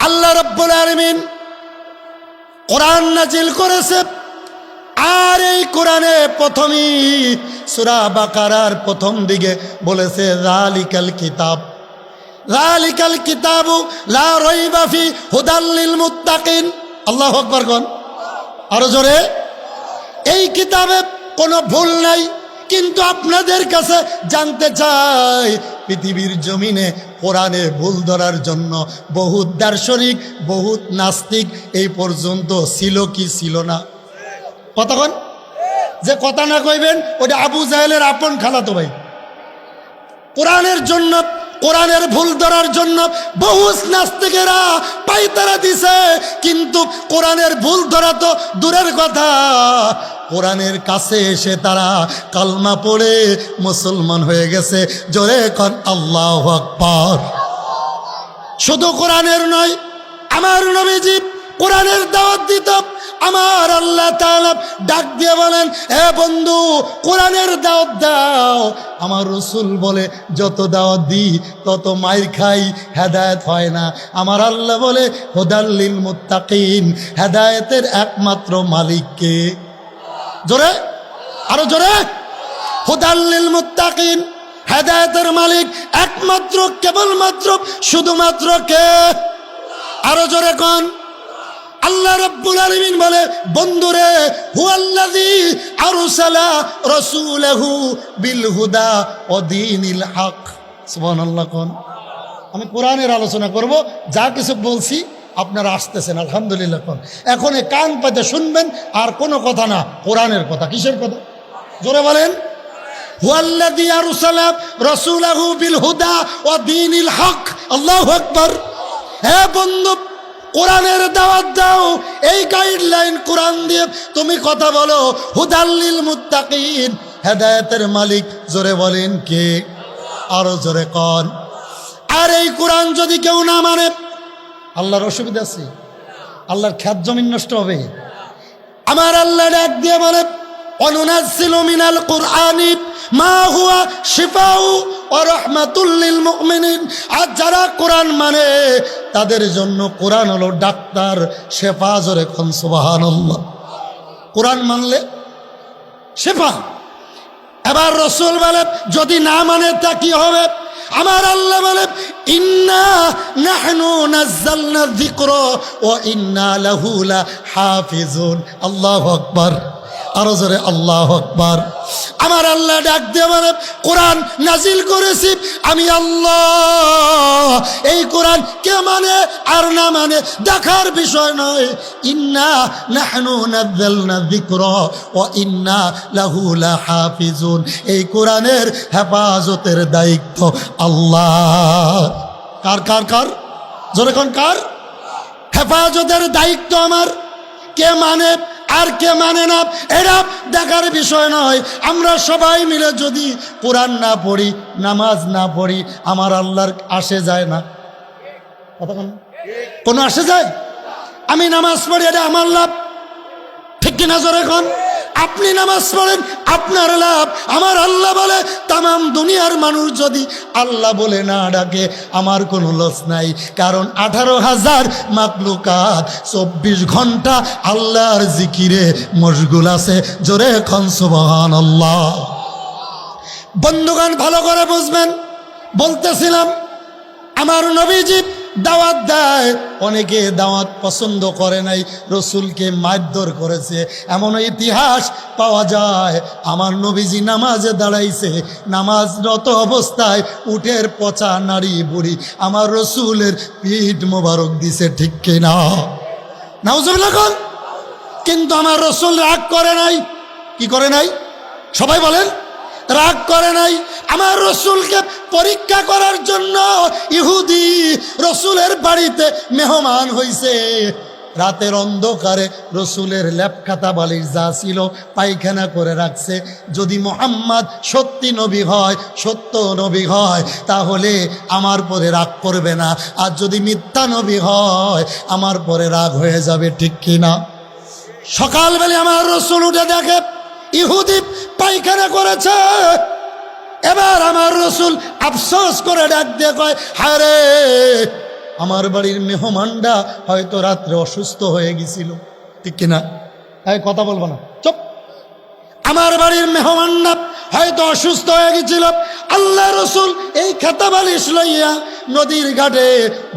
আল্লাহ রাব্বুল আলামিন কোরআন নাজিল করেছে। আর এই কোরআনে প্রথমেই সূরা বাকারার প্রথম দিকে বলেছে যালিকাল কিতাব, যালিকাল কিতাবু লা রাইবা ফি হুদাল লিল মুত্তাকিন। আল্লাহু আকবার কোন আরো জোরে। এই কিতাবে কোনো ভুল নাই, কিন্তু আপনাদের কাছে জানতে চাই পৃথিবীর জমিনে কোরআনে ভুল ধরার জন্য বহুত দার্শনিক, বহুত নাস্তিক এই পর্যন্ত ছিল কি ছিল না? কতক্ষণ যে কথা না কইবেন ওটা আবু জাহেলের আপন খালাতো ভাই। কোরআনের জন্য, কোরআনের ভুল ধরার জন্য বহু নাস্তিকেরা পায়তারা দিছে, কিন্তু কোরআনের ভুল ধরা তো দূরের কথা, কোরআনের কাছে এসে তারা কালমা পড়ে মুসলমান হয়ে গেছে। জোরে কর আল্লাহু আকবার। শুধু কোরআনের নয়, আমার নবীজি কোরআনের দাওয়াত দিত। আমার আল্লাহ তাআলা ডাক দিয়ে বলেন, হে বন্ধু কোরআনের দাওয়াত দাও। আমার রাসূল বলে যত দাওয়াত দিই তত মাইর খাই, হেদায়েত হয় না। আমার আল্লাহ বলে হুদাল লিল মুত্তাকিন, হেদায়েতের একমাত্র মালিক কে? জোরে আরো জোরে। হুদাল লিল মুত্তাকিন, হেদায়েতের মালিক একমাত্র, কেবলমাত্র, শুধুমাত্র কে? আরো জোরে কোন? আল্লাহ রাব্বুল আলামিন বলে, বন্ধুরে হুয়াল্লাযী আরসালা রাসূলাহু বিল হুদা ওয়া দীনিল হক। সুবহানাল্লাহ কোন। আমি কোরআনের আলোচনা করব, যা কিছু বলছি আপনারা আসতেছেন আলহামদুলিল্লাহ কোন। এখন কান পাতে শুনবেন, আর কোনো কথা না, কোরআনের কথা। কিসের কথা? জোরে বলেন। হুয়াল্লাযী আরসালা রাসূলাহু বিল হুদা ওয়া দীনিল হক। আল্লাহু আকবার। হে বন্ধু কোরআনের দাওয়াত দাও, এই গাইডলাইন কোরআন দিয়ে তুমি কথা বলো। হুদাল লিল মুত্তাকিন, হেদায়েতের মালিক জোরে বলেন কে? আরো জোরে কোন। আর এই কোরআন যদি কেউ না মানে, আল্লাহর অসুবিধা আছে? আল্লাহর খ্যাত জমিন নষ্ট হবে? আমার আল্লাহ ডাক দিয়ে বলে, অনুনাজ্জিলু মিনাল কুরআনি মা হুয়া শিফাউ ওয়া রাহমাতুল লিল মুমিনিন। আর যারা কোরআন মানে তাদের জন্য কোরআন হলো ডাক্তার, শেফা। জোরে কোন সুবহানাল্লাহ। কোরআন মানলে শেফা। এবার রাসূল বলে যদি না মানে তা কি হবে? আমার আল্লাহ বলে, ইন্না নাহনু নাযালনা যিকরা ওয়া ইন্না লাহু লাহাফিজুন। আল্লাহু আকবার। আরো জোরে আল্লাহু আকবার। আমার আল্লাহ ডাক দিয়ে বলে, কোরআন নাজিল করেছি আমি আল্লাহ। এই কোরআন কে মানে আর না মানে দেখার বিষয় নয়। ইন্না নাহনু নাযালনা যিকরা ওয়া ইন্না লাহু লাহাফিজুন। এই কোরআনের হেফাজতের দায়িত্ব আল্লাহ। কার কার কার? জোরে কোন কার? হেফাজতের দায়িত্ব আমার। কে মানে আর কে মানে না এটা দেখার বিষয় নয়। আমরা সবাই মিলে যদি কোরআন না পড়ি, নামাজ না পড়ি, আমার আল্লাহর আসে যায় না? কোনো আসে যায়? আমি নামাজ পড়ি, এটা আমার লাভ, ঠিক কিনা? জোরে কোন। আপনি নামাজ পড়েন, আপনার লাভ। আমার আল্লাহ বলে তামাম দুনিয়ার মানুষ যদি আল্লাহ বলে না ডাকে আমার কোনো লস নাই, কারণ 18,000 মাখলুকাত 24 ঘন্টা আল্লাহর জিকিরে মশগুল আছে। জোরে কোন সুবহানাল্লাহ। বন্ধুগণ ভালো করে বুঝবেন, বলতেছিলাম আমার নবীজি দাওয়াত দেয়, অনেকে দাওয়াত পছন্দ করে নাই, রসুলকে মারধর করেছে। এমন ইতিহাস পাওয়া যায়, আমার নবীজি নামাজে দাঁড়াইছে, নামাজরত অবস্থায় উটের পচা নারী বুড়ি আমার রসুলের পিঠ মোবারক দিছে, ঠিক কিনা? নাউজুবিল্লাহ। কিন্তু আমার রসুল রাগ করে নাই। কি করে নাই? সবাই বলেন। রাগ করে নাই। আমার রসুলকে পরীক্ষা করার জন্য ইহুদি রসুলের বাড়িতে মেহমান হইছে। রাতের অন্ধকারে রসুলের লেপখাতা বালিশ যা ছিল পায়খানা করে রাখছে। যদি মুহাম্মদ সত্যি নবী হয়, সত্য নবী হয়, তাহলে আমার পরে রাগ করবে না। আর যদি মিথ্যা নবী হয় আমার পরে রাগ হয়ে যাবে, ঠিক কিনা? সকালবেলা আমার রসুল উঠে দেখে ইহুদি পায়খানা করেছে। এবার আমার রসুল আফসোস করে ডাক দিয়ে কয়, হায় রে, আমার বাড়ির মেহমানরা হয়তো রাত্রে অসুস্থ হয়ে গেছিল, ঠিক কিনা? এই কথা বলবো না, চুপ। আমার বাড়ির মেহমানরা হয়তো অসুস্থ হয়ে গেছিল, আল্লাহ রসুল এই খাতা বালিশ লইয়া নদীর ঘাটে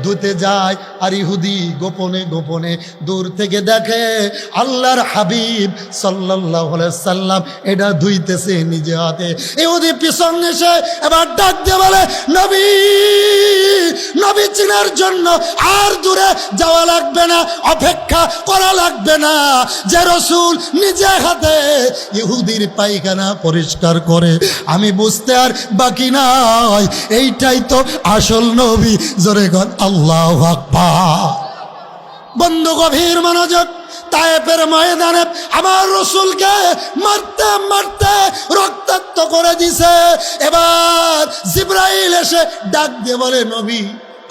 ধুতে যায়, আর ইহুদি গোপনে গোপনে দূর থেকে দেখে আল্লাহর হাবিব সাল্লাল্লাহু আলাইহি সাল্লাম এটা ধুইতেছে নিজে হাতে। ইহুদি পিছন এসে এবার ডাক দিয়ে বলে, নবী, নবী চিনার জন্য আর দূরে যাওয়া লাগবে না, অপেক্ষা করা লাগবে না, যে রসুল নিজে হাতে ইহুদির পায়খানা পরিষ্কার করে, আমি বুঝতে আর বাকি নাই, এইটাই তো আসল নবী। জোরে গণ আল্লাহু আকবার। বন্ধু গভীর মনোযোগ, তায়েফের ময়দানে আমার রসুলকে মারতে মারতে রক্তাক্ত করে দিছে। এবার জিবরাইল এসে ডাক দিয়ে বলে, নবী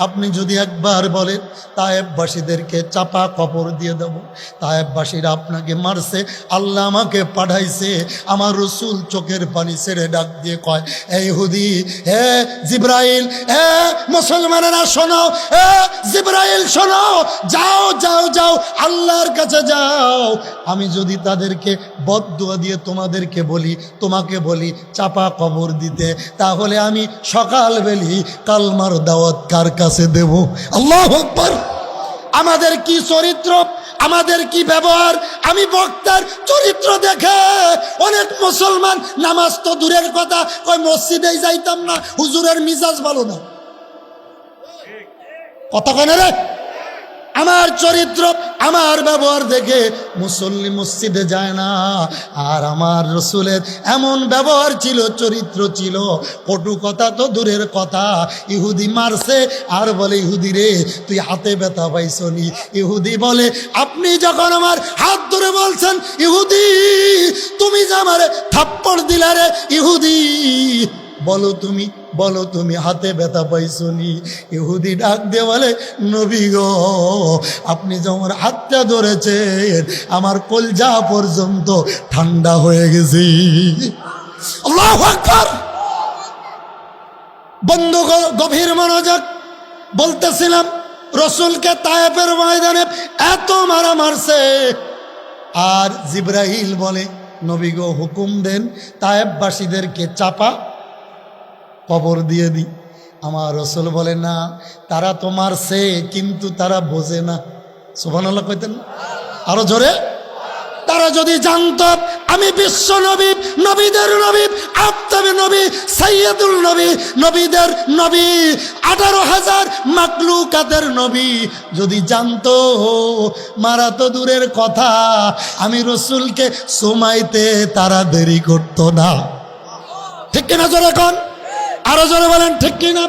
আপনি যদি একবার বলেন তায়েফবাসীদেরকে চাপা কবর দিয়ে দেব। তায়েফবাসীরা আপনাকে মারছে, আল্লাহ আমাকে পাঠাইছে। আমার রসুল চোখের পানি ছেড়ে ডাক দিয়ে কয়, এই ইহুদি, হে জিবরাইল, হে মুসলমানেরা শোনো, হে জিবরাইল শোনো, যাও যাও যাও, আল্লাহর কাছে যাও। আমি যদি তাদেরকে বদদুয়া দিয়ে তোমাদেরকে বলি, তোমাকে বলি চাপা কবর দিতে, তাহলে আমি সকালবেলি কালমার দাওয়াত কার কাছে দেব? আল্লাহু আকবার। আমাদের কি চরিত্র, আমাদের কি ব্যবহার, আমি বক্তার চরিত্র দেখে অনেক মুসলমান নামাজ তো দূরের কথা, কয় মসজিদেই যাইতাম না, হুজুরের মিজাজ ভালো না। কথা কেন রে? আমার চরিত্র, আমার ব্যবহার দেখে মুসল্লি মসজিদে যায় না। আর আমার রসুলের এমন ব্যবহার ছিল, চরিত্র ছিল, কটু কথা তো দূরের কথা। ইহুদি মারছে আর বলে, ইহুদি রে তুই হাতে ব্যথা পাইছনি? ইহুদি বলে, আপনি যখন আমার হাত ধরে বলছেন, ইহুদি তুমি যে আমারে থাপ্পড় দিলা রে, ইহুদি বলো তুমি, বলো তুমি হাতে ব্যথা পাইছনি? ইহুদি ডাক দিয়ে বলে, নবী গো আপনি যখন হাতটা ধরেছেন আমার কলজা পর্যন্ত ঠান্ডা হয়ে গেছে। আল্লাহু আকবার। বন্ধু গভীর মনোযোগ, বলতেছিলাম রসুলকে তায়েফের ময়দানে এত মারা মারছে, আর জিবরাইল বলে, নবী গো হুকুম দেন তায়েফবাসীদেরকে চাপা কবর দিয়ে দি। আমার রসুল বলে, না, তারা তো মারছে কিন্তু তারা বোঝে না। সুবহানাল্লাহ কইতেন আরো জোরে। তারা যদি জানত আমি বিশ্ব নবী, নবীদের নবী, আফতাবে নবী, সাইয়্যিদুল নবী, নবীদের নবী, 18,000 মাকলুকাতের নবী, যদি জানতো মারা তো দূরের কথা, আমি রসুলকে সুমাইতে তারা দেরি করতো না। ঠিক কিনা জোরে কোন? আরো জোরে বলেন ঠিক কিনা?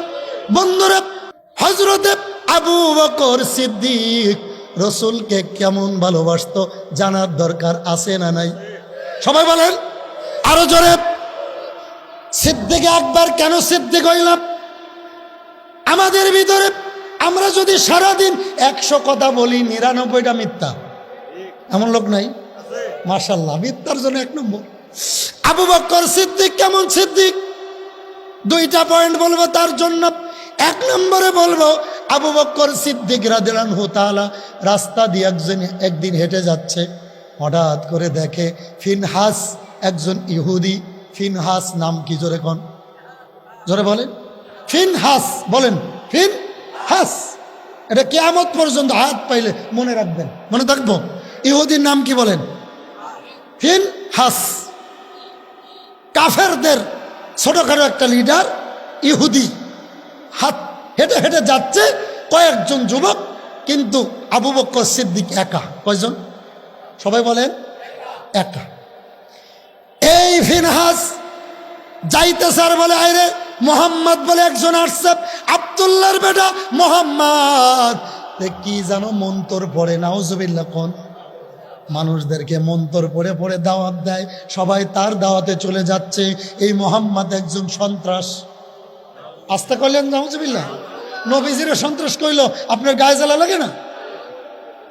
বন্ধুরা, হযরতে আবু বকর সিদ্দিক রসুলকে কেমন ভালোবাসতো জানার দরকার আছে না নাই? সবাই বলেন আরো জোরে। সিদ্দিক আকবর কেন সিদ্দিক হইলাম? আমাদের ভিতরে আমরা যদি সারাদিন 100 কথা বলি, 99টা মিথ্যা, এমন লোক নাই? মাশাআল্লাহ, মিথ্যার জন্য 1 নম্বর। আবু বকর সিদ্দিক কেমন সিদ্দিক? 2টা পয়েন্ট বলবো তার জন্য। 1 নম্বরে বলবো, আবু বকর সিদ্দিক রাদিয়াল্লাহু তাআলা রাস্তা দিয়ে একদিন হেঁটে যাচ্ছে, হঠাৎ করে দেখে ফিনহাস, একজন ইহুদি। ফিনহাস নাম কি? জোরে কোন, জোরে বলেন। ফিনহাস বলেন, ফিনহাস। এটা কিয়ামত পর্যন্ত হাত পাইলে মনে রাখবেন, মনে থাকবো। ইহুদির নাম কি বলেন? ফিনহাস। কাফেরদের ছোটখাটো একটা লিডার ইহুদি। হাত হেঁটে হেঁটে যাচ্ছে কয়েকজন যুবক, কিন্তু আবু বকর সিদ্দিক একা। কয়জন? সবাই বলেন একা। এই ফিনহাস যাইতেছে আর বলে, আরে মোহাম্মদ বলে একজন আসছে, আব্দুল্লাহর বেটা মোহাম্মদ। কি জানো মন্তর পড়ে, নাউজুবিল্লাহ কোন, মানুষদেরকে মন্তর পড়ে পড়ে দাওয়াত দেয়, সবাই তার দাওয়াতে চলে যাচ্ছে। এই মোহাম্মদ একজন সন্ত্রাস। আস্তে করলেন নাউজুবিল্লাহ। নবীজিরে সন্ত্রাস কইল, আপনার গায়ে জ্বালা লাগে না?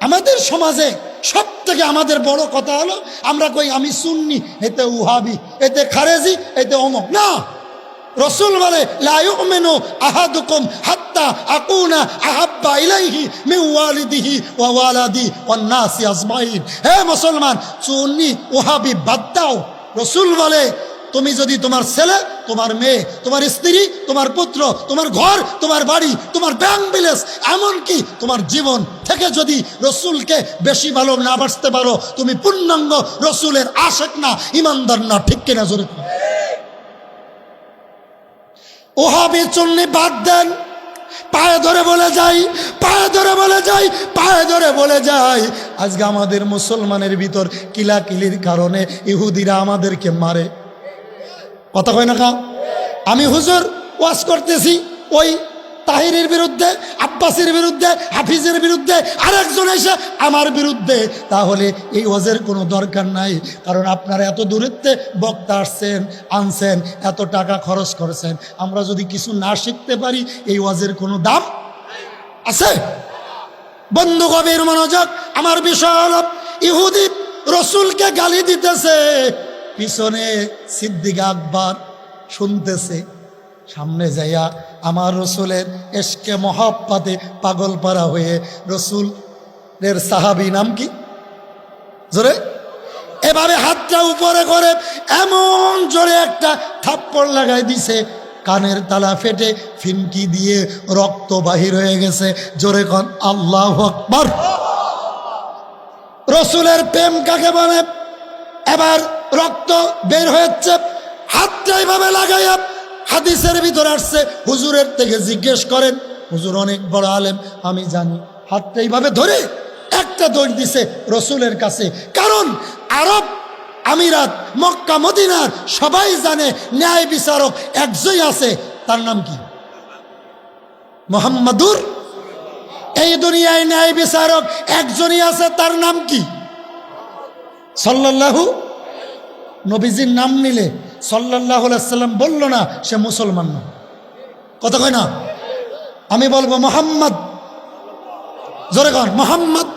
আমাদের সমাজে সব থেকে আমাদের বড় কথা হলো, আমরা কই আমি সুন্নি, এতে উহাবি, এতে খারেজি, এতে অমুক। না, রসুল বলে লা ইউমিনু আহাদুকুম হাত্তা হাত্তা আকুনা আহাব্বা ইলাইহি মিন ওয়ালিদিহি ওয়া ওয়ালাদি ওয়ান নাসি আজমাইন। হে মুসলমান, সুন্নি ওহাবি বাদ দাও। রাসূল বলে, তুমি যদি তোমার ছেলে, তোমার মেয়ে, তোমার স্ত্রী, তোমার পুত্র, তোমার ঘর, তোমার বাড়ি, তোমার ব্যাংক ব্যালেন্স, এমনকি তোমার জীবন থেকে যদি রসুলকে বেশি ভালো না বাসতে পারো, তুমি পূর্ণাঙ্গ রসুলের আশেক না, ইমানদার না। ঠিক কিনা জোরে? ওহাবি চুন্নি বাদ দেন। পায়ে ধরে বলে যাই, পায়ে ধরে বলে যাই, পায়ে ধরে বলে যাই, আজকে আমাদের মুসলমানের ভিতর কিলাকিলির কারণে ইহুদিরা আমাদেরকে মারে। কথা কয় না কা? আমি হুজুর ওয়াজ করতেছি, ওই তাহিরের বিরুদ্ধে, আব্বাসের বিরুদ্ধে, হাফিজের বিরুদ্ধে, আরেকজন এসে আমার বিরুদ্ধে, তাহলে এই ওয়াজের কোনো দরকার নাই। কারণ আপনারা এত দূরত্বে বক্তা আসছেন, আনছেন, এত টাকা খরচ করেছেন, আমরা যদি কিছু না শিখতে পারি এই ওয়াজের কোনো দাম আছে? বন্ধু গভীর মনোযোগ। আমার বিষয় হল, ইহুদি রসুলকে গালি দিতেছে, পিছনে সিদ্দিক আকবর শুনতেছে, সামনে যাইয়া আমার রসুলের এশকে মহব্বতে পাগল পারা হয়ে রসুলের সাহাবী নাম কি জোরে এভাবে হাতটা উপরে করে এমন জোরে একটা থাপ্পড় লাগাই দিছে, কানের তালা ফেটে ফিনকি দিয়ে রক্ত বাহির হয়ে গেছে। জোরে কোন আল্লাহু আকবার। রসুলের প্রেম কাকে বলে? এবার রক্ত বের হয়েছে, হাতটা এইভাবে লাগাইয়া, হাদিসের ভিতরে আসছে, হুজুরের থেকে জিজ্ঞেস করেন, হুজুর অনেক বড় আলেম, আমি জানি। হাতটা এইভাবে ধরে একটা দৌড় দিছে রসুলের কাছে। কারণ আরব আমিরাত, মক্কা, মদিনার সবাই জানে ন্যায় বিচারক একজনই আছে, তার নাম কি? মুহাম্মাদুর। এই দুনিয়ায় ন্যায় বিচারক একজনই আছে, তার নাম কি? সাল্লাল্লাহু। নবীজির নাম নিলে সাল্লাল্লাহু আলাইহি সাল্লাম বলল না সে মুসলমান না। কথা কয় না? আমি বলবো মুহাম্মদ। জোরে কর মুহাম্মদ।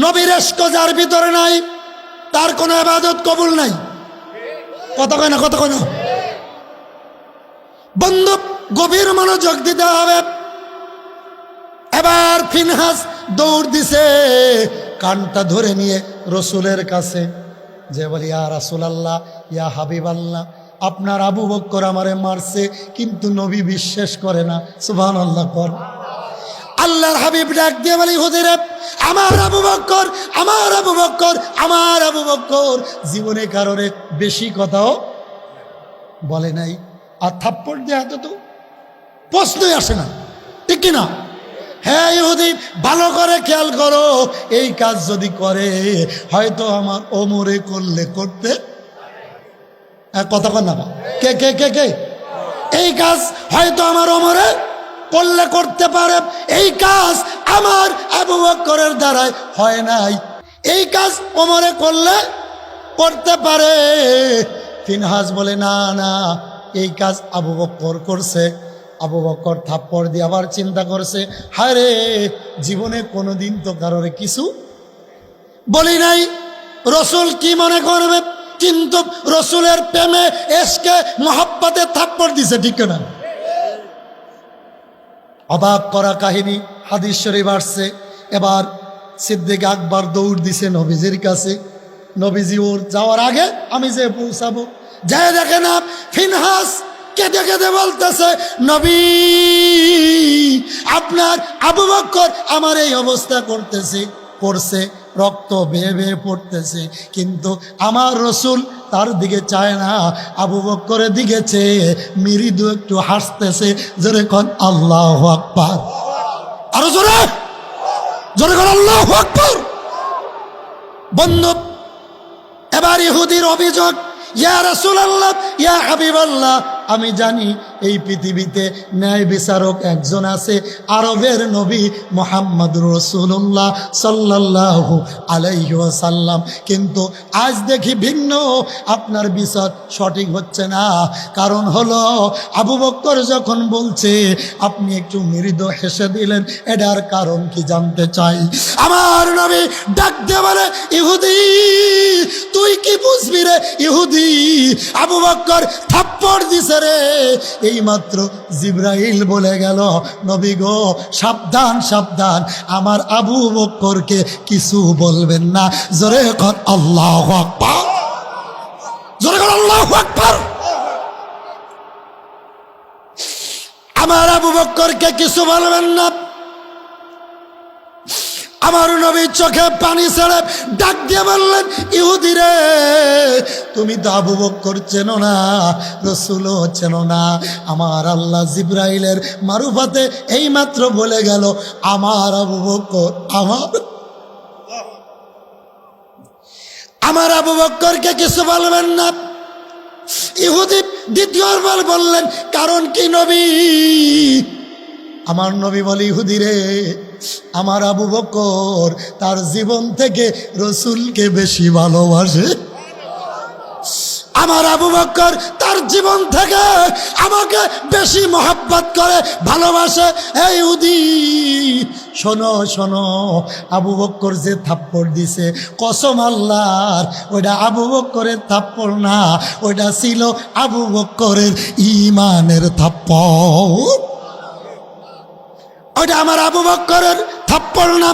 নবীর ইশক যার ভিতরে নাই, তার কোনো ইবাদত কবুল নাই। কথা কয় না? কথা কয় না? বন্ধু গভীর মনোযোগ দিতে হবে। এবার ফিনহাস দৌড় দিছে, কানটা ধরে নিয়ে রসুলের কাছে যে বলি, ইয়া রাসূলুল্লাহ, ইয়া হাবিবাল্লাহ, আপনার আবু বকর আমারে মারছে, কিন্তু নবী বিশ্বাস করে না। সুবহানাল্লাহ কর। আল্লাহর হাবিব ডাক দিয়ে বলি, হুজুরে, আমার আবু বকর, আমার আবু বকর, আমার আবু বকর জীবনে কারণে বেশি কথাও বলে নাই। আর থাপ্পড় দেয়া তো প্রশ্নই আসে না। ঠিক কিনা? হ্যাঁ ইহুদি, ভালো করে খেয়াল করো, এই কাজ যদি করে হয়তো আমার ওমরে করলে করতে। কথা কর না? কে কে কে কে? এই কাজ হয়তো আমার ওমরে করলে করতে পারে, এই কাজ আমার আবু বকরের দ্বারাই হয় নাই, এই কাজ ওমরে করলে করতে পারে। ফিনহাস বলে, না না, এই কাজ আবু বকর করছে। আবু বকর থাপ্পড় দিয়ে আবার চিন্তা করছে, হায় রে, জীবনে কোনোদিন তো কারোর কিছু বলি নাই, রসুল কি মনে করবে? কিন্তু রসুলের প্রেমে এসকে মহব্বতে থাপ্পড় দিছে। ঠিক না? অবাক করা কাহিনী হাদিস শরীফ আসছে। এবার সিদ্দিক আকবর দৌড় দিছে নবীজির কাছে। নবীজি ওর যাওয়ার আগে আমি যে পৌঁছাবো, যাই দেখে না ফিনহাস কেঁদে কেঁদে বলতেছে, নবী, আপনার আবু বকর আমার এই অবস্থা করছে, রক্ত বেয়ে বেয়ে পড়তেছে, কিন্তু আমার রসুল তার দিকে চায় না, আবু বকরের দিকে চেয়ে মৃদু একটু হাসতেছে। জোরে কোন আল্লাহু আকবার। আরো জোরে, জোরে কোন আল্লাহু আকবার। বন্ধু এবার ইহুদির অভিযোগ, ইয়া রাসূলুল্লাহ, ইয়া হাবিবাল্লাহ, আমি জানি এই পৃথিবীতে ন্যায় বিচারক একজন আছে, আরবের নবী মুহাম্মদুর রাসূলুল্লাহ সাল্লাল্লাহু আলাইহি ওয়াসাল্লাম, কিন্তু আজ দেখি ভিন্ন, আপনার বিচার সঠিক হচ্ছে না। কারণ হলো আবু বকর যখন বলছে আপনি একটু মৃদু হেসে দিলেন, এটার কারণ কি জানতে চাই। আমার নবী ডাক দিয়ে বলে, ইহুদি, তুই কি বুঝবি রে ইহুদি, আবু বকর থাপ্পড় দিছে রে, এইমাত্র জিবরাইল বলে গেল, নবী গো সাবধান সাবধান, আমার আবু বকরকে কিছু বলবেন না। জোরে কর আল্লাহু আকবার, জোরে কর আল্লাহু আকবার। আমার আবু বকরকে কিছু বলবেন না। আমার নবী চোখে পানি ছেড়ে ডাক দিয়ে বললেন, ইহুদি রে, তুমি তো আবু বকর চেনো না, রসুলও চেনো না। আমার আল্লাহ জিবরাইলের মারুফাতে এইমাত্র বলে গেল, আমার আবু বকর আমার আবু বকরকে কিছু বলবেন না। ইহুদি দ্বিতীয়বার বললেন, কারণ কি নবী? আমার নবী বলে, ইহুদি রে, আমার আবু বকর তার জীবন থেকে রসুলকে বেশি ভালোবাসে। আমার আবু বকর তার জীবন থেকে আমাকে বেশি মহব্বত করে, ভালোবাসে। এই ইহুদি শোনো শোনো, আবু বকর যে থাপ্পড় দিছে, কসম আল্লাহর, ওইটা আবু বকরের থাপ্পড় না, ওইটা ছিল আবু বকরের ঈমানের থাপ্পড়। ওটা আমার আবু বকরের থাপ্পড় না,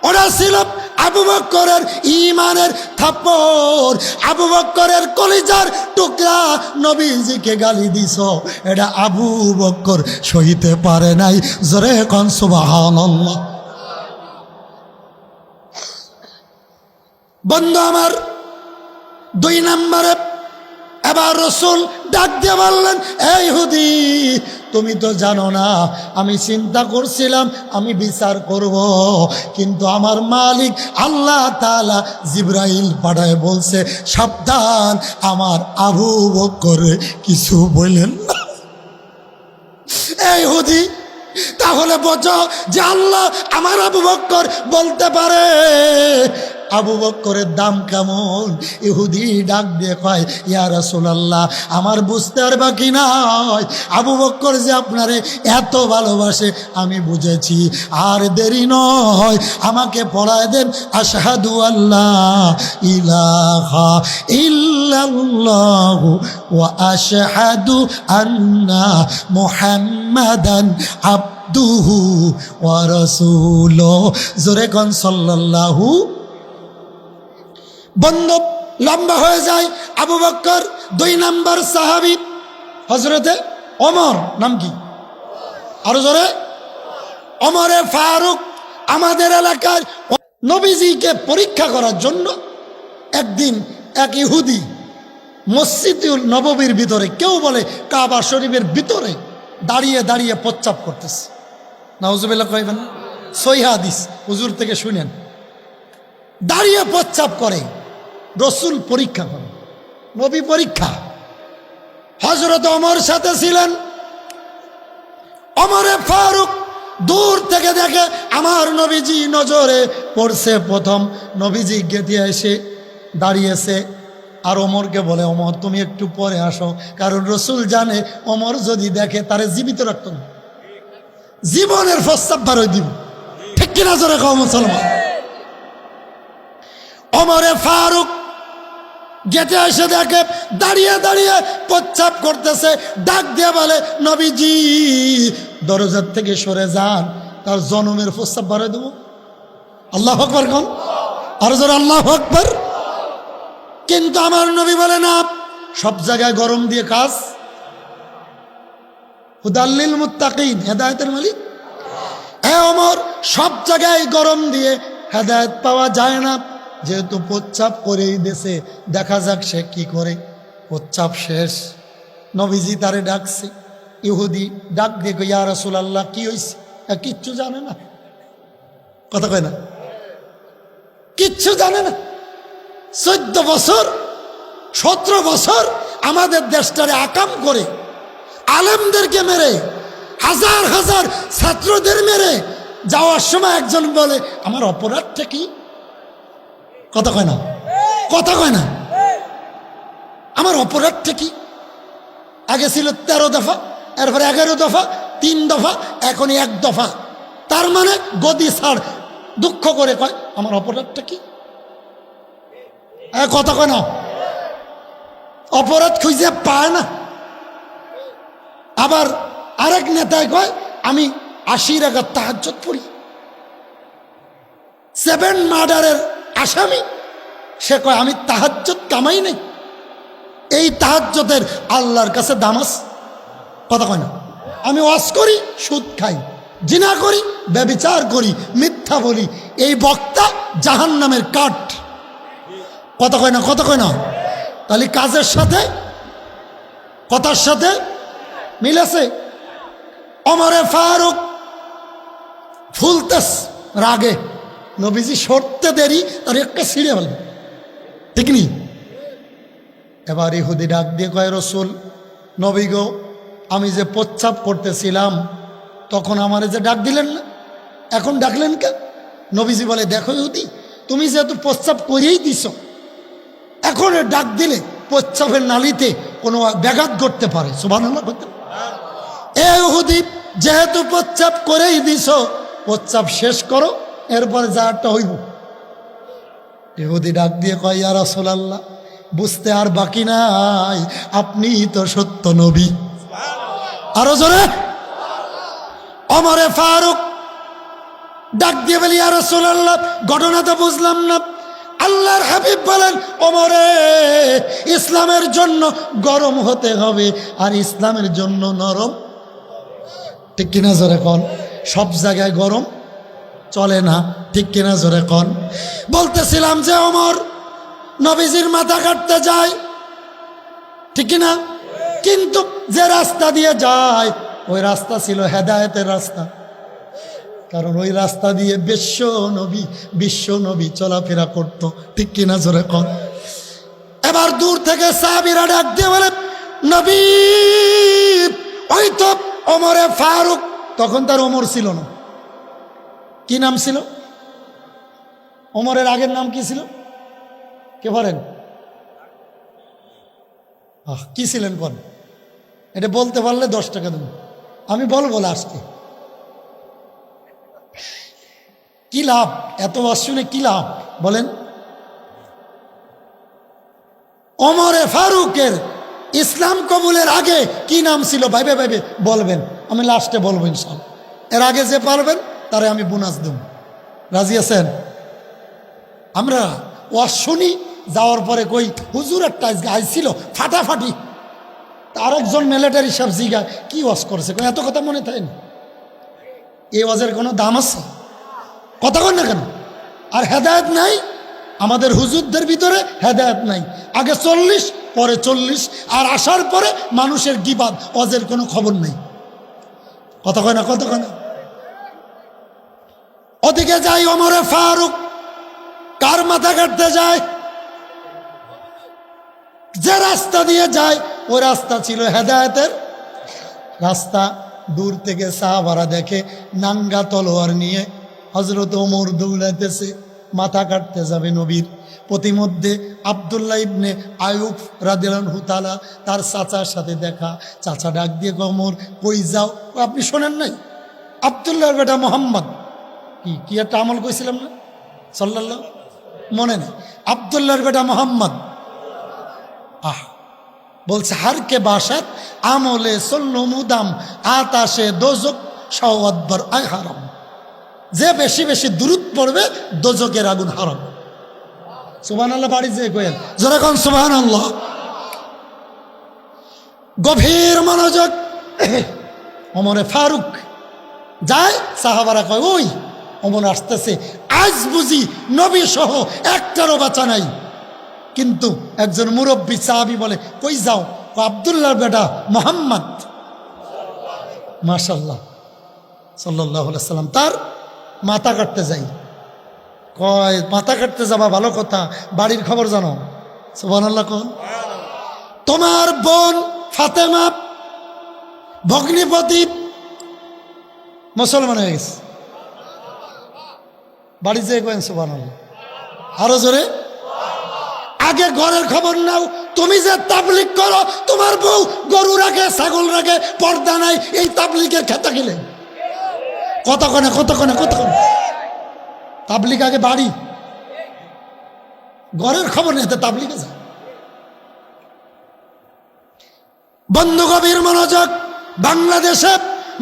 ওটা ছিল আবু বকরের ঈমানের থাপ্পড়। আবু বকরের কলিজার টুকরা নবীজিকে গালি দিছ, এটা আবু বকর সইতে পারে নাই। জোরে কোন সুবহানাল্লাহ। বন্ধু আমার, 2 নম্বরে এবার রসুল ডাক দিয়ে বললেন, এই ইহুদি, তুমি তো জানো না, আমি চিন্তা করছিলাম আমি বিচার করব, কিন্তু আমার মালিক আল্লাহ তাআলা জিবরাইল পাঠায় বলছে, সাবধান, আমার আবু বকর কিছু বলেন না। এই ইহুদি, তাহলে বোঝো যে আল্লাহ আমার আবু বকর বলতে পারে। আবু বকরের দাম কেমন? ইহুদি ডাক দিয়ে কয়, ইয়া রাসূলুল্লাহ, আমার বুঝতে আর বাকি নাই, আবু বকর যে আপনারে এত ভালোবাসে আমি বুঝেছি। আর দেরি নয়, আমাকে পড়ায় দেন আশহাদু আল্লাহ ইলাহা ইল্লাল্লাহু ওয়া আশহাদু আন্না মুহাম্মাদান আবদুহু ওয়া রাসূলুহু। জোরে কোন সাল্লাল্লাহু। বন্ধ লম্বা হয়ে যায়। আবু বকর 2 নম্বর সাহাবী হযরতে ওমর, নাম কি? আরো জোরে। ওমরে ফারুক। আমাদের এলাকার নবীজিকে পরীক্ষা করার জন্য একদিন এক ইহুদি মসজিদুল নববীর ভিতরে, কেউ বলে কাবা শরীফের ভিতরে, দাঁড়িয়ে দাঁড়িয়ে প্রস্রাব করতেছে। নাউজুবিল্লাহ কইবেন না? সহিহ হাদিস, হুজুর থেকে শুনেন। দাঁড়িয়ে প্রস্রাব করে, রসুল পরীক্ষা করে, নবী পরীক্ষা। হযরত ওমর সাথে ছিলেন। ওমরে ফারুক দূর থেকে দেখে আমার নবীজি নজরে পড়ছে। প্রথম নবীজি গেটে এসে দাঁড়িয়েছে, আর ওমরকে বলে, ওমর তুমি একটু পরে আসো, কারণ রসুল জানে ওমর যদি দেখে তারে জীবিত রাখত না, জীবনের প্রস্তাব বারোই দিব। ঠিক কিনা জোরে কও মুসলমান? ওমরে ফারুক গেটে এসে দেখে দাঁড়িয়ে দাঁড়িয়ে প্রস্রাব করতেছে, ডাক দিয়ে বলে, নবীজি দরজার থেকে সরে যান, তার জনমের প্রস্তাব বারোই দেব। আল্লাহু আকবার কোন? আর জোরে আল্লাহু আকবার। কিন্তু আমার নবী বলে না, সব জায়গায় গরম দিয়ে কাজ। হুদাল্লিল মুত্তাকিন, হেদায়েতের মালিক। ওমর, সব জায়গায় গরম দিয়ে হেদায়েত পাওয়া যায় না। যেহেতু প্রস্রাব করেই দেশে, দেখা যাক সে কি করে। প্রস্রাব শেষ, নবীজি তারে ডাকছে। ইহুদি ডাক দিয়ে কই, ইয়া রাসূলুল্লাহ, কি হইছে? কিচ্ছু জানে না, কথা কয় না, কিচ্ছু জানে না। 14 বছর 17 বছর আমাদের দেশটারে আকাম করে, আলেমদেরকে মেরে, হাজার হাজার ছাত্রদের মেরে যাওয়ার সময় একজন বলে, আমার অপরাধটা কি? কথা কয় না, কথা কয় না। আমার অপরাধটা কি? আগে ছিল 13 দফা, এরপরে 11 দফা, 3 দফা, এখন 1 দফা। তার মানে গদি ছাড়, দুঃখ করে কয়, আমার অপরাধটা কি? কথা কয় না। অপরাধ খুঁজে পায় না, আবার আরেক নেতায় কয় আমি 80 রাকাত তাহাজ্জুদ পড়ি। 7 মার্ডারের আসামি সে কয় আমি তাহাজ্জুদ কামাই নাই। এই তাহাজ্জুদের আল্লাহর কাছে দাম আছে? কথা কয় না। আমি ওয়াজ করি, সুদ খাই, জিনা করি, ব্যভিচার করি, মিথ্যা বলি, এই বক্তা জাহান্নামের কাঠ। কথা কয় না, কথা কয় না। তাহলে কাজের সাথে কথার সাথে মিল আছে। ওমরে ফারুক ফুলতেস রাগে, নবীজি সরতে দেরি আর একটা ছিঁড়ে ফেলবে, ঠিক নি? এবার ইহুদি ডাক দিয়ে কয় রসুল, নবী গো, আমি যে প্রচ্ছাপ করতেছিলাম তখন আমার যে ডাক দিলেন না, এখন ডাকলেন কে? নবীজি বলে, দেখো ইহুদি, তুমি যেহেতু প্রচ্ছাপ করেই দিছ, এখন ডাক দিলে প্রচ্ছাপের নালিতে কোনো ব্যাঘাত ঘটতে পারে। সুবহানাল্লাহ করতে। এ ইহুদি, যেহেতু প্রচ্ছাপ করেই দিছ, প্রচ্ছাপ শেষ করো, এরপরে যারটা হইব। ইহুদি ডাক দিয়ে কয়, ইয়া রাসূলুল্লাহ, বুঝতে আর বাকি নাই, আপনি তো সত্য নবী। আরো জোরে। ওমরে ফারুক ডাক দিয়ে বলি, ইয়া রাসূলুল্লাহ, ঘটনা তো বুঝলাম না। আল্লাহর হাবিব বলেন, ওমরে, ইসলামের জন্য গরম হতে হবে আর ইসলামের জন্য নরম, ঠিক কিনা জোরে কন? সব জায়গায় গরম চলে না, ঠিক কিনা জোরে কন? বলতেছিলাম যে ওমর নবীজির মাথা কাটতে যায়, ঠিক কিনা? কিন্তু যে রাস্তা দিয়ে যায় ওই রাস্তা ছিল হেদায়েতের রাস্তা, কারণ ওই রাস্তা দিয়ে বিশ্ব নবী চলাফেরা করত, ঠিক কিনা জোরে কন? এবার দূর থেকে সাহাবীরা ডাক দিয়ে বলে, নবী, ওই তো ওমরে ফারুক। তখন তার ওমর ছিল না। কি নাম ছিল? ওমরের আগের নাম কি ছিল? কে বলেন? কি ছিলেন কোন? এটা বলতে পারলে 10 টাকা দেব। আমি বলবো আজকে। কি লাভ এত ওয়াজ শুনে? কি লাভ বলেন? ওমরে ফারুকের ইসলাম কবুলের আগে কি নাম ছিল? ভাইবে ভাইবে বলবেন, আমি লাস্টে বলবো ইনশাআল্লাহ। এর আগে যে পারবেন তারে আমি বোনাস দেব। রাজি আছেন? আমরা ওয়াজ শুনি, যাওয়ার পরে কই হুজুর একটা আইছিল ফাটাফাটি, আর একজন মিলিটারি সাহেব জিগা কি ওয়াজ করেছে, এত কথা মনে থাকে না? এই ওয়াজের কোনো দাম আছে? কথা কন না কেন? আর হেদায়েত নাই আমাদের হুজুরদের ভিতরে, হেদায়েত নাই। আগে 40, পরে 40, আর আসার পরে মানুষের গিবাদ, ওয়াজের কোনো খবর নেই। কথা কয় না, কথা কয় না। ওদিকে যাই, ওমরে ফারুক কার মাথা কাটতে যায়? যে রাস্তা দিয়ে যায় ওই রাস্তা ছিল হেদায়েতের রাস্তা। দূর থেকে সাহাবারা দেখে নাঙ্গা তলোয়ার নিয়ে হযরত ওমর দৌড়াইতেছে, মাথা কাটতে যাবে নবীর। প্রতিমধ্যে আব্দুল্লাহ ইবনে আয়ুব রাদিয়াল্লাহু তাআলা তার চাচার সাথে দেখা। চাচা ডাক দিয়ে, ওমর কই যাও? আপনি শোনেন নাই? আব্দুল্লাহর বেটা মোহাম্মদ কি একটা আমল কইছিলাম না সাল্লাল্লাহু, মনে নেই? আব্দুল্লাহর বেটা মোহাম্মদ বলছে, হারকে বাসাত আমলে সল্লু মুদাম আতাশে দোজক সওয়াদবার আই হারাম। যে বেশি বেশি দুরূদ পড়বে দোজকের আগুন হারাম। সুবহানাল্লাহ বাড়ি যে কইল যারা কোন সুবহানাল্লাহ। গভীর মনোযোগ। ওমরে ফারুক যায়, সাহাবারা কয় ওই ওমর আসতেছে, আজ বুঝি নবী সহ একটারও বাঁচা নাই। কিন্তু একজন মুরব্বী সাহাবী বলে, কই যাও? আব্দুল্লাহর বেটা মোহাম্মদ, মাশাআল্লাহ সাল্লাল্লাহু আলাইহি সাল্লাম, তার মাথা কাটতে যাই। কয় মাথা কাটতে যাবা ভালো কথা, বাড়ির খবর জানো? সুবহানাল্লাহ কোন? তোমার বোন ফাতেমা ভগ্নিপতি মুসলমান হয়ে গেছে। বাড়ি যেয়ে কয়েন সুবহানাল্লাহ, আরো জোরে। আগে ঘরের খবর নাও। তুমি যে তাবলিগ করো, তোমার বউ গরু রাখে, ছাগল রাখে, পর্দা নাই, এই তাবলিগের খেতা গেলে কত কনে কত কনে কত কনে। তাবলিগ আগে বাড়ি, ঘরের খবর নিতে তাবলিগে যায়। বন্ধু গভীর মনোযোগ। বাংলাদেশে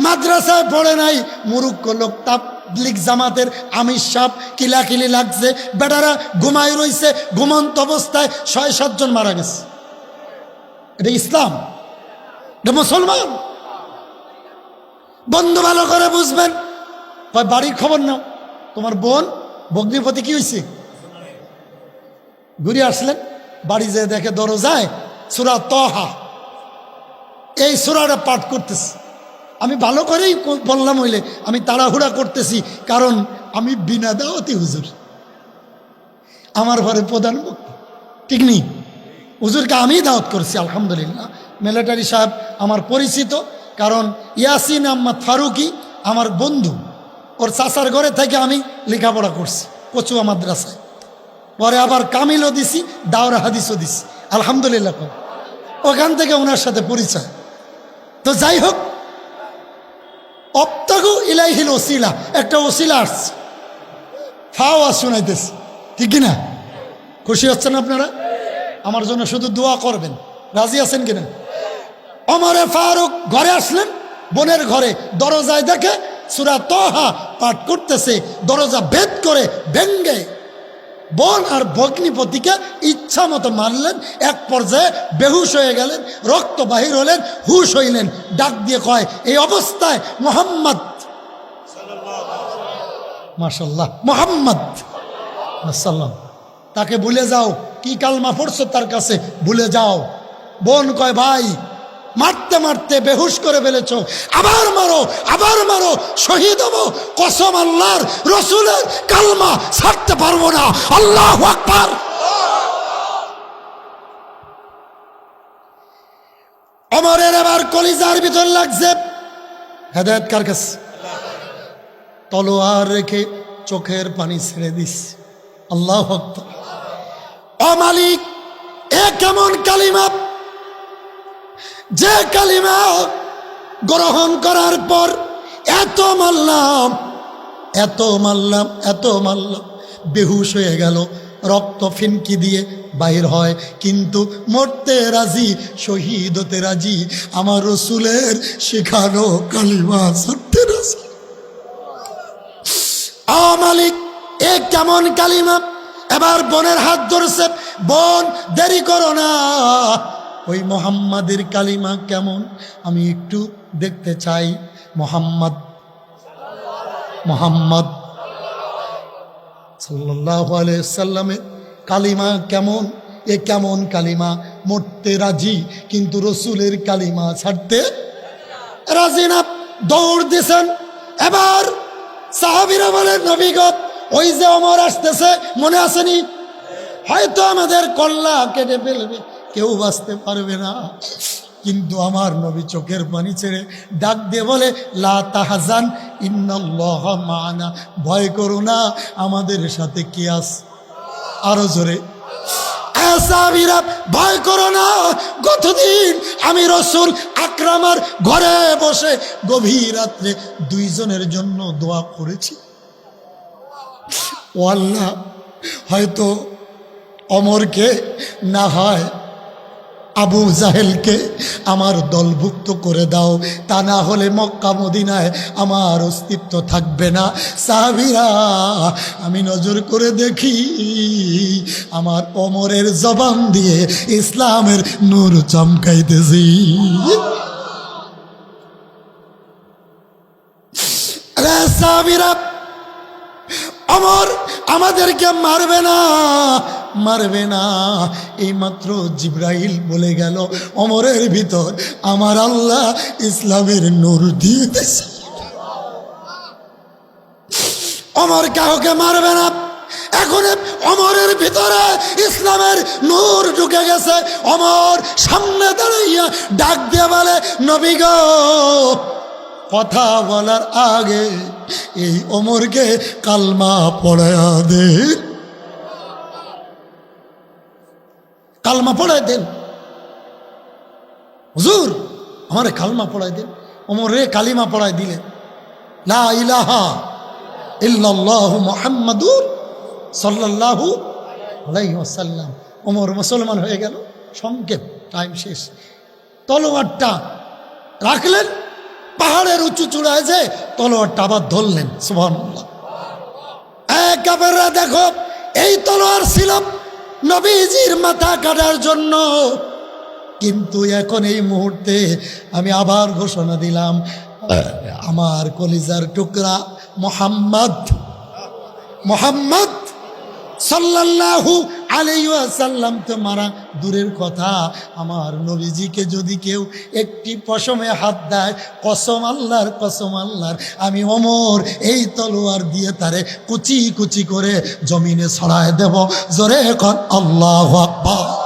মাদ্রাসায় পড়ে নাই, মুরুক্ষ লোক তাবলিগ জামাতের আমির সাহেব কিলাকিলি লাগছে, বেটারা ঘুমাই রইছে, ঘুমন্ত অবস্থায় ৬-৭ জন মারা গেছে। এটা ইসলাম? এটা মুসলমান? বন্ধু ভালো করে বুঝবেন। বাড়ির খবর নাও, তোমার বোন ভগ্নিপতি কি হয়েছে, ঘুরে আসলেন, বাড়ি যেয়ে দেখে দরজায় সূরা তাহা, এই সূরাটা পাঠ করতেছে। আমি ভালো করেই বললাম, হইলে আমি তাড়াহুড়া করতেছি, কারণ আমি বিনা দাওয়াতি হুজুর, আমার ঘরে প্রধান বক্তা, ঠিক নেই? হুজুরকে আমি দাওয়াত করছি আলহামদুলিল্লাহ। মিলিটারি সাহেব আমার পরিচিত, কারণ ইয়াসিন আহমদ ফারুকি আমার বন্ধু, ওর চাচার ঘরে থেকে আমি লেখাপড়া করছি কচুয়া মাদ্রাসায়, পরে আবার কামিলও দিছি, দাওরা হাদিসও দিছি আলহামদুলিল্লাহ। ওখান থেকে ওনার সাথে পরিচয়। তো যাই হোক, অপ্তাগু ইলাইহিল ওসিলা, একটা ওসিলা আসছে, ফাওয়া শোনাইতেছে, ঠিক কিনা? খুশি হচ্ছেন আপনারা? আমার জন্য শুধু দোয়া করবেন, রাজি আছেন কিনা? ওমরে ফারুক ঘরে আসলেন, বোনের ঘরে দরজায় দেখে সূরা তাহা পাঠ করতেছে, দরজা ভেদ করে ভেঙ্গে বোন আর ভগ্নিপতিকে ইচ্ছা মতো মারলেন। এক পর্যায়ে বেহুশ হয়ে গেলেন, রক্ত বাহির হলেন, হুশ হইলেন, ডাক দিয়ে কয়, এই অবস্থায় মুহাম্মদ, মাশাআল্লাহ, মুহাম্মদ সাল্লাম, তাকে ভুলে যাও, কি কালমা পড়ছো তার কাছে ভুলে যাও। বোন কয়, ভাই মারতে মারতে বেহুশ করে ফেলেছ, আবার মারো, আবার মারো, শহীদ হবো, কসম আল্লাহর রসুলের কালমা ছাড়তে পারবো না, আল্লাহু আকবার। ওমরের এবার কলিজার ভিতর লাগছে, হেদায়েত কার কাছে? তলোয়ার রেখে চোখের পানি ছেড়ে দিস, আল্লাহু আকবার। ও মালিক, এ কেমন কালিমা, যে কালিমা গ্রহণ করার পর এত মারলাম, এত মারলাম, এত মারলাম, বেহুশ হয়ে গেল, রক্ত ফিনকি দিয়ে বাহির হয়, কিন্তু মরতে রাজি, শহীদ হতে রাজি, আমার রসুলের শেখানো কালিমা ছাড়তে রাজি। ও মালিক, এ কেমন কালিমা? এবার বোনের হাত ধরছে, বোন দেরি করো না, ওই মোহাম্মদের কালিমা কেমন আমি একটু দেখতে চাই। মোহাম্মদ, মোহাম্মদ সাল্লাল্লাহু আলাইহি সাল্লামের কালিমা কেমন? এ কেমন কালিমা? মরতে রাজি, কিন্তু রসুলের কালিমা ছাড়তে রাজি না। দৌড় দিছেন। এবার সাহাবীরা বলেন, নবী গো, ওই যে ওমর আসতেছে, মনে আসেনি? হয়তো আমাদের কল্লা কেটে ফেলবে, কেউ বাঁচতে পারবে না। কিন্তু আমার নবী চোখের পানি ছেড়ে ডাক দিয়ে বলে, লা তাহজান ইন্নাল্লাহা মা'ানা, ভয় করো না, আমাদের সাথে কে আছে? আরো জোরে, সাহাবীরা ভয় করো না, গতদিন আমি রসুল আকরামার ঘরে বসে গভীর রাত্রে 2 জনের জন্য দোয়া করেছি। ও আল্লাহ, হয়তো ওমরকে, না হয় আবু জাহেলকে আমার দলভুক্ত করে দাও, তা না হলে মক্কা মদিনায় আমার অস্তিত্ব থাকবে না। সাহাবীরা, আমি নজর করে দেখি আমার ওমরের জবান দিয়ে ইসলামের নূর চমকাইতেছি। সাহাবীরা, ওমর আমাদেরকে মারবে না, মারবে না। এইমাত্র জিবরাইল বলে গেল, ওমরের ভিতর আমার আল্লাহ ইসলামের নূর দিয়ে দিয়েছে। ওমর কাউকে মারবে না। এখন ওমরের ভিতরে ইসলামের নূর ঢুকে গেছে। ওমর সামনে দাঁড়াইয়া ডাক দিয়ে বলে, নবী গো, কথা বলার আগে এই ওমরকে কালমা পড়ায়া দে, কালমা পড়াই দেন। হুজুর, আমারে কালমা পড়াই দেন। ওমরে কালিমা পড়াই দিলেন, লা ইলাহা ইল্লাল্লাহু মুহাম্মাদুর সাল্লাল্লাহু আলাইহি ওয়াসাল্লাম। ওমর মুসলমান হয়ে গেল। সংক্ষেপ, টাইম শেষ। তলোয়ারটা রাখলেন, পাহাড়ের উঁচু চূড়ায় যে তলোয়ারটা আবার ধরলেন। সুবহানাল্লাহ। কাফেররা দেখো, এই তলোয়ার ছিল নবীজির মাথা কাটার জন্য, কিন্তু এখন এই মুহূর্তে আমি আবার ঘোষণা দিলাম, আমার কলিজার টুকরা মোহাম্মদ সাল্লাল্লাহু আলাইহি ওয়াসাল্লাম তো মারা দূরের কথা, আমার নবীজিকে যদি কেউ একটি পশমে হাত দেয়, কসম আল্লাহর, কসম আল্লাহর, আমি ওমর এই তলোয়ার দিয়ে তারে কুচি কুচি করে জমিনে ছড়ায় দেব। জোরে এখন আল্লাহু আকবার।